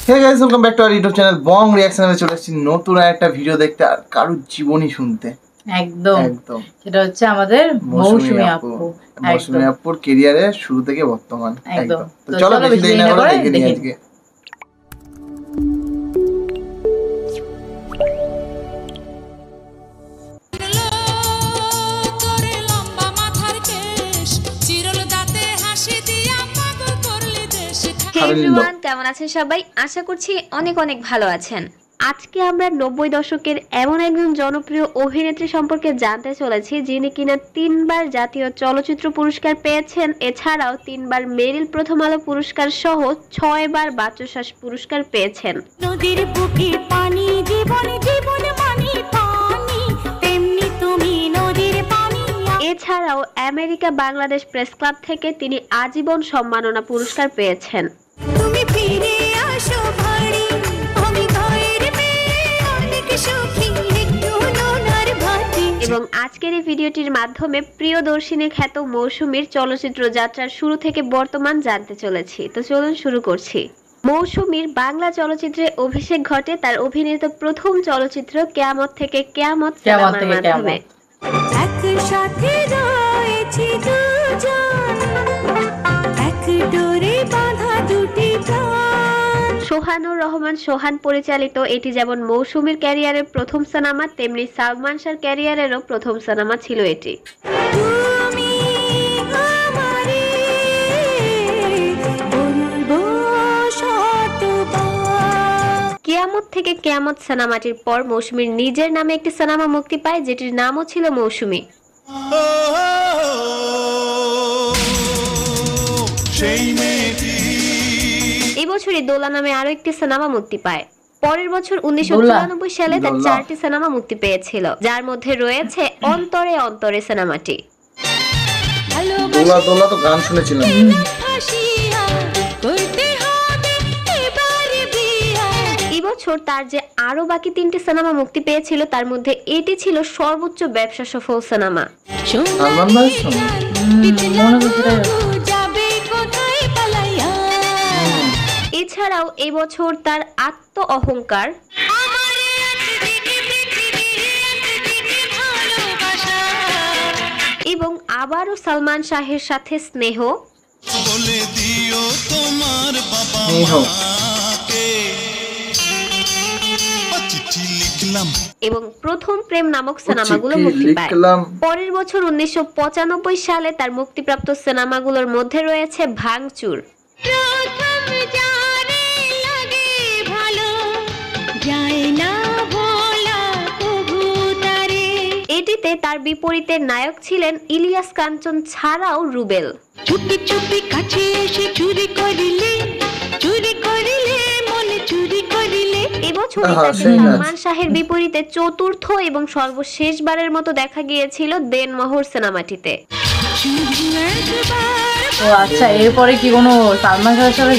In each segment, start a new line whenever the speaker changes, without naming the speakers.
Hey guys, welcome back to our YouTube channel Bong রিঅ্যাকশনে চলে এসেছি নতুন একটা ভিডিও দেখতে আর কারো জীবনী শুনতে।
একদম সেটা হচ্ছে আমাদের মৌসুমী আপু।
মৌসুমী আপুর ক্যারিয়ারে শুরু থেকে বর্তমান
একদম।
তো চলো বেশি দেরি না করে দেখে নিই আজকে।
কেমন আছেন সবাই? আশা করছি অনেক অনেক ভালো আছেন। আজকে আমরা 90 দশকের এমন একজন জনপ্রিয় অভিনেত্রী সম্পর্কে জানতে চলেছি যিনি কিনা 3 বার জাতীয় চলচ্চিত্র পুরস্কার পেয়েছেন, এছাড়াও 3 বার মেরিল প্রথম আলো পুরস্কার সহ 6 বার বাচসাস পুরস্কার পেয়েছেন। নদীর বুকে পানি জীবন জীবন পানি পানি তেমনি তুমি নদীর পানি। এছাড়াও আমেরিকা বাংলাদেশ প্রেস ক্লাব থেকে তিনি আজীবন সম্মাননা পুরস্কার পেয়েছেন। তুমি ফিরে আসো ভারী আমি ঘরের মেয়ে অনেক সুখী একটু নোনার ভাতি। এবং আজকের এই ভিডিওটির মাধ্যমে প্রিয়দর্শিনী খ্যাত মৌসুমীর চলচ্চিত্র যাত্রার শুরু থেকে বর্তমান জানতে চলেছি। তো চলুন শুরু করছি। মৌসুমীর বাংলা চলচ্চিত্রে অভিষেক ঘটে তার অভিনীত প্রথম চলচ্চিত্র কেয়ামত থেকে কেয়ামত সিনেমার মাধ্যমে। একসাথে রয়েছি দুজন এক ডোরে বাঁধা দুটি প্রাণ। সোহানুর রহমান সোহান পরিচালিত এটি যেমন মৌসুমীর ক্যারিয়ারের প্রথম সিনেমা, তেমনি সালমান শাহর ক্যারিয়ারেরও প্রথম সিনেমা ছিল এটি। কেয়ামত থেকে কেয়ামত সিনেমাটির পর মৌসুমীর নিজের নামে একটি সিনেমা মুক্তি পায় যেটির নামও ছিল মৌসুমী। এই বছরই দোলা নামে আরো একটি সিনেমা মুক্তি পায়। পরের বছর 1994 সালে তার 4টি সিনেমা মুক্তি পেয়েছিল, যার মধ্যে রয়েছে অন্তরে অন্তরে সিনেমাটি।
দোলা দোলা তো গান শুনেছিলাম।
বছর তার যে আরো বাকি 3টি সিনেমা মুক্তি পেয়েছিল তার মধ্যে এটি ছিল সর্বোচ্চ ব্যবসা সফল সিনেমা। এছাড়াও এই বছর তার আত্ম অহংকার এবং আবারও সালমান শাহের সাথে স্নেহ এবং প্রথম প্রেম নামক সিনেমাগুলো মুক্তি পায়। পরের বছর 1995 সালে তার মুক্তিপ্রাপ্ত সিনেমাগুলোর মধ্যে রয়েছে ভাঙচুর, এটিতে তার বিপরীতে নায়ক ছিলেন ইলিয়াস কাঞ্চন ছাড়াও রুবেল। চুপি চুপি কাছে এসে চুরি করিলে চুরি করিলে মনে চুরি করিলে। এবছর সালমান শাহের বিপরীতে চতুর্থ এবং সর্বশেষবারের মতো দেখা গিয়েছিল দেনমোহর সিনেমাটিতে।
আচ্ছা, এরপরে কি কোনো সালমান শাহের সাথে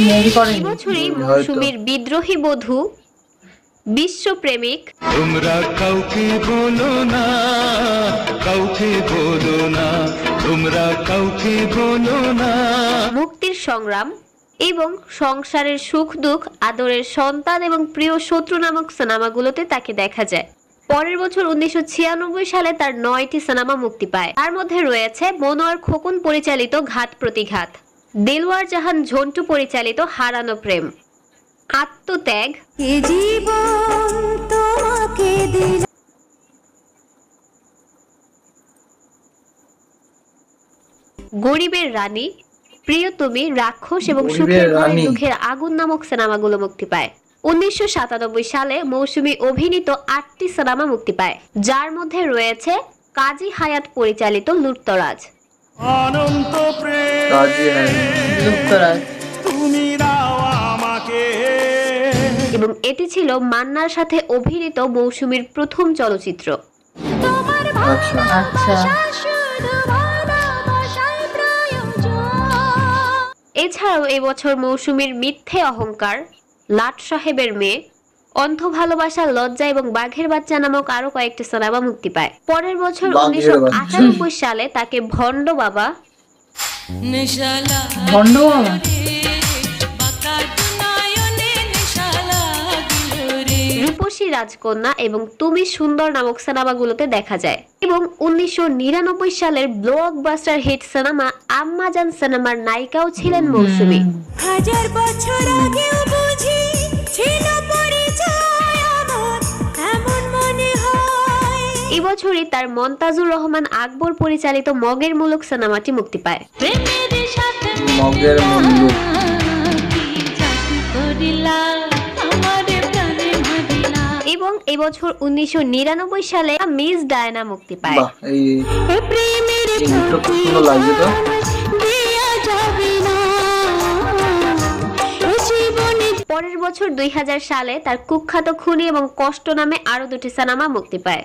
মুভি করেন?
এবছরই মৌসুমীর বিদ্রোহী বধূ, বিশ্বপ্রেমিক, তোমরা কাউকে বলো না কাউকে বলো না তোমরা কাউকে বলো না, মুক্তির সংগ্রাম এবং সংসারের সুখ দুঃখ, আদরের সন্তান এবং প্রিয় শত্রু নামক সিনেমাগুলোতে তাকে দেখা যায়। পরের বছর 1996 সালে তার 9টি সিনেমা মুক্তি পায়, তার মধ্যে রয়েছে মনোয়ার খোকন পরিচালিত ঘাত প্রতিঘাত, দিলওয়ার জাহান ঝন্টু পরিচালিত হারানো প্রেম, আত্মত্যাগ, গরিবের রানী, প্রিয়তমী, রাক্ষস এবং সুখের ঘরে দুঃখের আগুন নামক সিনেমাগুলো মুক্তি পায়। 1997 সালে মৌসুমী অভিনীত 8টি সিনেমা মুক্তি পায়, যার মধ্যে রয়েছে কাজী হায়াত পরিচালিত লুটতরাজ এবং এটি ছিল মান্নার সাথে অভিনীত মৌসুমীর প্রথম চলচ্চিত্র। এছাড়াও এবছর মৌসুমীর মিথ্যে অহংকার, লাট সাহেবের মেয়ে, অন্ধ ভালোবাসা, লজ্জা এবং বাঘের বাচ্চা নামক আরো কয়েকটি সিনেমা মুক্তি পায়। পরের বছর 1998 সালে তাকে ভণ্ড বাবা রাজকন্যা এবং তুমি সুন্দর নামক সিনেমাগুলোতে দেখা যায়। এবং 1999 সালের ব্লকবাস্টার হিট সিনেমা আম্মাজান সিনেমার নায়িকাও ছিলেন মৌসুমী।
হাজার বছর আগেও বুঝি ছিল পরিচয় আমার, এমন মনে হয়।
এবছরই তার মন্তাজুর রহমান আকবর পরিচালিত মগের মুলুক সিনেমাটি মুক্তি পায়।
মগের মুলুক
এবং এবছর 1999 সালে মিস ডায়না মুক্তি পায়।
বাহ, এই ইন্ট্রো খুব সুন্দর লাগছে তো।
পরের বছর 2000 সালে তার কুখ্যাত খুনি এবং কষ্ট নামে আরো দুটি সিনেমা মুক্তি পায়।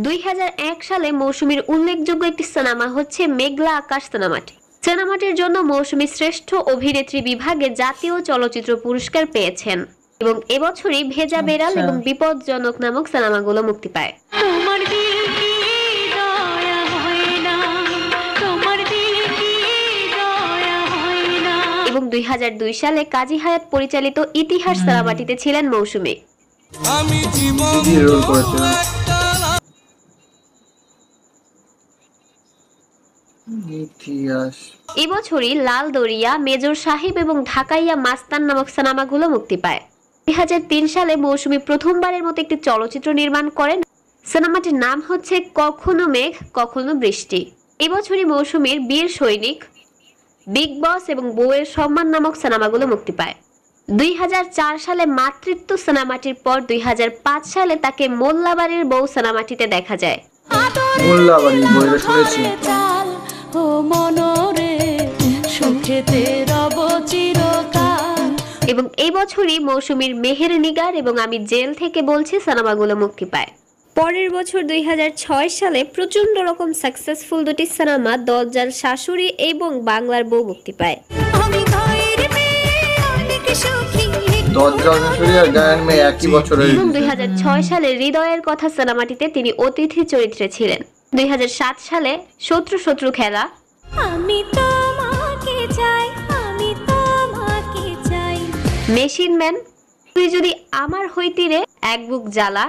2001 সালে মৌসুমীর উল্লেখযোগ্য একটি সিনেমা হচ্ছে মেঘলা আকাশ সিনেমাটি। সিনেমাটির জন্য মৌসুমী শ্রেষ্ঠ অভিনেত্রী বিভাগে জাতীয় চলচ্চিত্র পুরস্কার পেয়েছেন এবং এবছরই ভেজা বেড়াল এবং বিপজ্জনক নামক সিনেমাগুলো মুক্তি পায়। এবং 2002 সালে কাজী হায়াত পরিচালিত ইতিহাস সিনেমাটিতে ছিলেন মৌসুমী।
কি রোল করেছিলেন? ইতিহাস।
এবছরই লাল দরিয়া, মেজর সাহেব এবং ঢাকাইয়া মাস্তান নামক সিনেমাগুলো মুক্তি পায়। 2003 সালে মৌসুমী প্রথমবারের মতো একটি চলচ্চিত্র নির্মাণ করেন। সিনেমাটির নাম হচ্ছে কখনো মেঘ কখনো বৃষ্টি। এবছরই মৌসুমীর বীর সৈনিক, বিগ বস এবং বউয়ের সম্মান নামক সিনেমাগুলো মুক্তি পায়। 2004 সালে মাতৃত্ব সিনেমাটির পর 2005 সালে তাকে মোল্লাবাড়ির বউ সিনেমাটিতে দেখা যায়।
মোল্লাবাড়ি বইটা শুনেছি।
ও মনরে সুখেতে রব চিরকাল।
এবং এই বছরই মৌসুমীর মেহের নিগার এবং আমি জেল থেকে বলছি সিনেমাগুলো মুক্তি পায়। পরের বছর 2006 সালে প্রচন্ড রকম সাকসেসফুল দুটি সিনেমা দজ্জাল শাশুড়ি এবং বাংলার বউ মুক্তি পায়।
আমি গায়ের মেয়ে অনেক সুখী।
দজ্জাল শাশুড়ি আর গায়ের মেয়ে একই বছরের।
এবং 2006 সালে হৃদয়ের কথা সিনেমাটিতে তিনি অতিথি চরিত্রে ছিলেন। 2007 সালে শত্রু শত্রু খেলা,
আমি তোমাকে চাই, আমি তোমাকে চাই।
মেশিন ম্যান, তুই যদি আমার হইতিরে, এক বুক জ্বালা,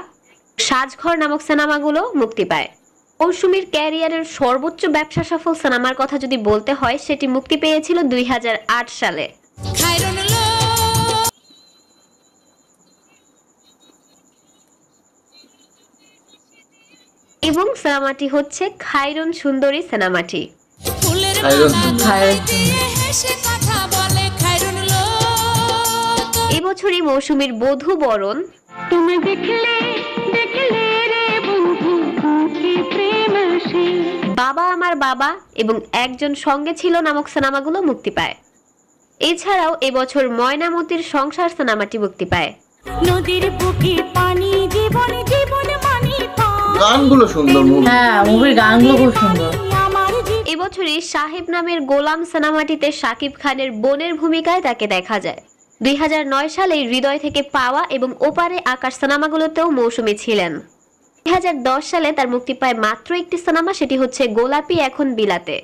সাজঘর নামক সিনেমাগুলো মুক্তি পায়। মৌসুমীর ক্যারিয়ারের সর্বোচ্চ ব্যবসা সফল সিনেমার কথা যদি বলতে হয় সেটি মুক্তি পেয়েছিল 2008 সালে। এবং সিনেমাটি হচ্ছে খায়রুন সুন্দরী সিনেমাটি। এবছরই মৌসুমীর বধূ বরণ, তুমি দেখলে বাবা আমার বাবা এবং একজন সঙ্গে ছিল নামক সিনেমাগুলো মুক্তি পায়। এছাড়াও এবছর ময়নামতির সংসার সিনেমাটি মুক্তি পায়।
নদীর বুকে পানি, জীবন জীবন মানি
গানগুলো সুন্দর।
হ্যাঁ, মুভির গানগুলো খুব সুন্দর।
আমার
এবছরই সাহেব নামের গোলাম সিনেমাটিতে শাকিব খানের বোনের ভূমিকায় তাকে দেখা যায়। 2009 সালে হৃদয় থেকে পাওয়া এবং ওপারে আকাশ সিনেমাগুলোতেও মৌসুমী ছিলেন। 2010 সালে তার মুক্তি পায় মাত্র একটি সিনেমা, সেটি হচ্ছে গোলাপি এখন বিলাতে।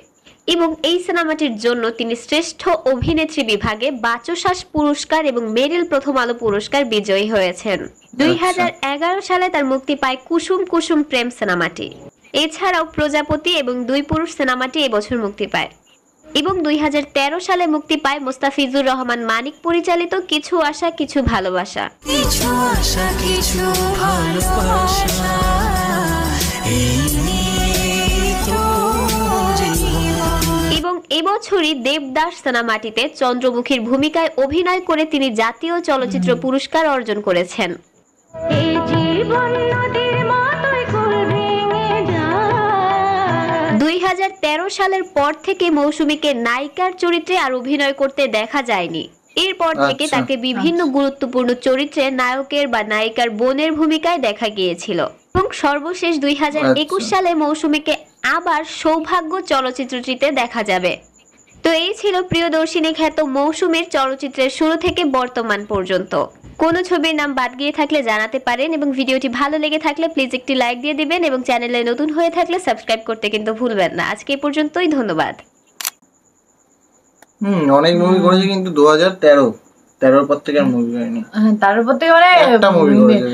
এবং এই সিনেমাটির জন্য তিনি শ্রেষ্ঠ অভিনেত্রী বিভাগে বাচসাস পুরস্কার এবং মেরিল প্রথম আলো পুরস্কার বিজয়ী হয়েছেন। 2011 সালে তার মুক্তি পায় কুসুম কুসুম প্রেম সিনেমাটি। এছাড়াও প্রজাপতি এবং দুই পুরুষ সিনেমাটি এবছর মুক্তি পায়। এবং 2013 সালে মুক্তি পায় মোস্তাফিজুর রহমান মানিক পরিচালিত কিছু আশা কিছু ভালোবাসা।
কিছু আশা কিছু ভালোবাসা,
এবং এবছরই দেবদাস সিনেমাটিতে চন্দ্রমুখীর ভূমিকায় অভিনয় করে তিনি জাতীয় চলচ্চিত্র পুরস্কার অর্জন করেছেন। 2013 সালের পর থেকে মৌসুমীকে নায়িকার চরিত্রে আর অভিনয় করতে দেখা যায়নি। এরপর থেকে তাকে বিভিন্ন গুরুত্বপূর্ণ চরিত্রে নায়কের বা নায়িকার বোনের ভূমিকায় দেখা গিয়েছিল। এবং সর্বশেষ 2021 সালে মৌসুমীকে আবার সৌভাগ্য চলচ্চিত্রটিতে দেখা যাবে। তো এই ছিল প্রিয়দর্শিনী খ্যাত মৌসুমীর চলচ্চিত্রের শুরু থেকে বর্তমান পর্যন্ত। কোন ছবির নাম বাদ গিয়ে থাকলে জানাতে পারেন এবং ভিডিওটি ভালো লেগে থাকলে প্লিজ একটি লাইক দিয়ে দিবেন এবং চ্যানেলে নতুন হয়ে থাকলে সাবস্ক্রাইব করতে কিন্তু ভুলবেন না। আজকে এই পর্যন্তই, ধন্যবাদ।
অনেক মুভি করেছে কিন্তু 2013 পর থেকে আর মুভি হয়নি।
তারপর থেকে মানে
একটা মুভি করেছে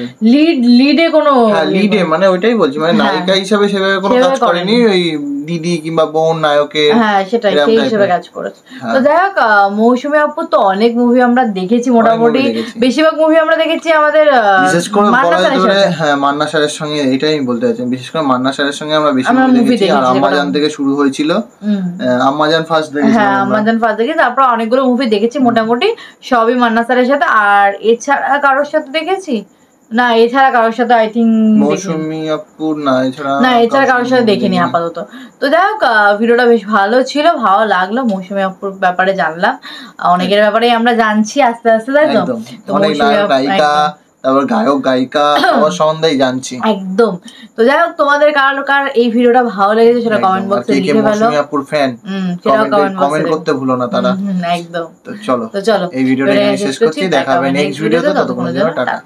লিডে কোনো
লিডে, মানে ওইটাই বলছি, মানে নায়িকা হিসাবে সেভাবে কোনো কাজ করেনি, ওই দিদি কিংবা বোন নায়কের।
হ্যাঁ সেটাই, সেই হিসেবে কাজ করেছে। তো যাই হোক, মৌসুমী আপুর তো অনেক মুভি আমরা দেখেছি, মোটামুটি বেশিরভাগ মুভি আমরা দেখেছি আমাদের
বিশেষ করে মান্না স্যারের সঙ্গে, এটাই আমি বলতে চাইছি, বিশেষ করে মান্না স্যারের সঙ্গে আমরা বেশি মুভি দেখেছি। আর আম্মাজান থেকে শুরু হয়েছিল, আম্মাজান ফার্স্ট দেখেছি।
হ্যাঁ আম্মাজান ফার্স্ট দেখেছি, তারপর অনেকগুলো মুভি দেখেছি, মোটামুটি সবই মান্না স্যারের সাথে। আর এছাড়া কারোর সাথে দেখেছি না, এছাড়া কারোর সাথে আই থিঙ্ক
মৌসুমী আপুর না,
এছাড়া কারোর সাথে দেখিনি আপাতত। তো যাই হোক, ভিডিওটা বেশ ভালো ছিল, ভালো লাগলো, মৌসুমী আপুর ব্যাপারে জানলাম, অনেকের ব্যাপারে আমরা জানছি আস্তে আস্তে, তাই তো?
অনেক নায়িকা, তারপর গায়ক গায়িকা সবার সম্বন্ধেই জানছি
একদম। তো যাই হোক, তোমাদের কার এই ভিডিওটা ভালো লেগেছে সেটা কমেন্ট বক্সে লিখে ফেলো।
মৌসুমী আপুর ফ্যান
সেটাও
কমেন্ট করতে ভুলো না তারা।
একদম।
তো চলো এই ভিডিওটা শেষ করছি, দেখা হবে নেক্সট ভিডিওতে, ততক্ষণের জন্য টাটা।